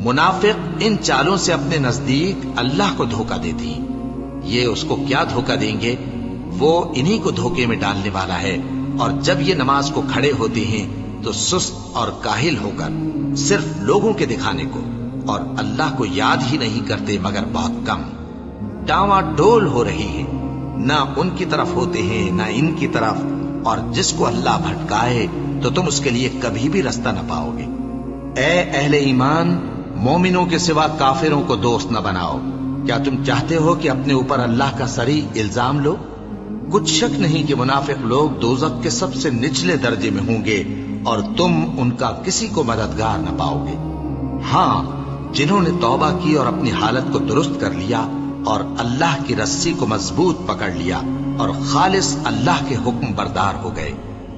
منافق ان چالوں سے اپنے نزدیک اللہ کو دھوکہ دیتی ہیں۔ یہ اس کو کیا دھوکہ دیں گے؟ وہ انہی کو دھوکے میں ڈالنے والا ہے۔ اور جب یہ نماز کو کھڑے ہوتے ہیں تو سست اور کاہل ہو کر صرف لوگوں کے دکھانے کو اور اللہ کو یاد ہی نہیں کرتے مگر بہت کم۔ ڈاواں ڈول ہو رہی ہیں، نہ ان کی طرف ہوتے ہیں نہ ان کی طرف، اور جس کو اللہ بھٹکائے تو تم اس کے لیے کبھی بھی رستہ نہ پاؤ گے۔ اے اہل ایمان، مومنوں کے سوا کافروں کو دوست نہ بناؤ۔ کیا تم چاہتے ہو کہ اپنے اوپر اللہ کا صریح الزام لو؟ کچھ شک نہیں کہ منافق لوگ دوزخ کے سب سے نچلے درجے میں ہوں گے اور تم ان کا کسی کو مددگار نہ پاؤ گے۔ ہاں، جنہوں نے توبہ کی اور اپنی حالت کو درست کر لیا اور اللہ کی رسی کو مضبوط پکڑ لیا اور خالص اللہ کے حکم بردار ہو گئے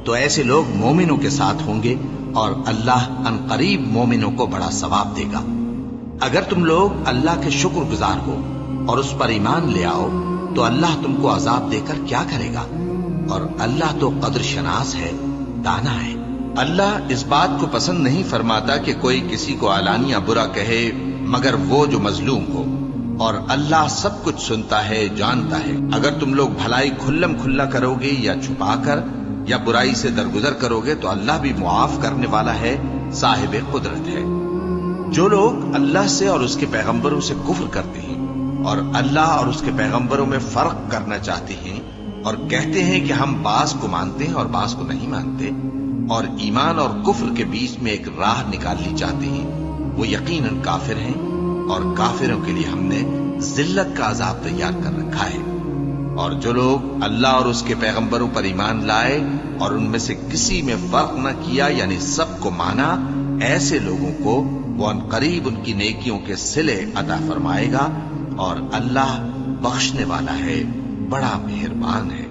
تو ایسے لوگ مومنوں کے ساتھ ہوں گے اور اللہ عنقریب مومنوں کو بڑا ثواب دے گا۔ اگر تم لوگ اللہ کے شکر گزار ہو اور اس پر ایمان لے آؤ تو اللہ تم کو عذاب دے کر کیا کرے گا؟ اور اللہ تو قدر شناس ہے، دانا ہے۔ اللہ اس بات کو پسند نہیں فرماتا کہ کوئی کسی کو علانیہ برا کہے مگر وہ جو مظلوم ہو، اور اللہ سب کچھ سنتا ہے، جانتا ہے۔ اگر تم لوگ بھلائی کھلم کھلا کرو گے یا چھپا کر یا برائی سے درگزر کرو گے تو اللہ بھی معاف کرنے والا ہے، صاحب قدرت ہے۔ جو لوگ اللہ سے اور اس کے پیغمبروں سے کفر کرتے ہیں اور اللہ اور اس کے پیغمبروں میں فرق کرنا چاہتے ہیں اور کہتے ہیں کہ ہم بعض کو مانتے ہیں اور بعض کو نہیں مانتے، اور ایمان اور کفر کے بیچ میں ایک راہ نکالنی چاہتے ہیں، وہ یقیناً کافر ہیں، اور کافروں کے لیے ہم نے ذلت کا عذاب تیار کر رکھا ہے۔ اور جو لوگ اللہ اور اس کے پیغمبروں پر ایمان لائے اور ان میں سے کسی میں فرق نہ کیا یعنی سب کو مانا، ایسے لوگوں کو وہ عنقریب ان کی نیکیوں کے صلے عطا فرمائے گا، اور اللہ بخشنے والا ہے، بڑا مہربان ہے۔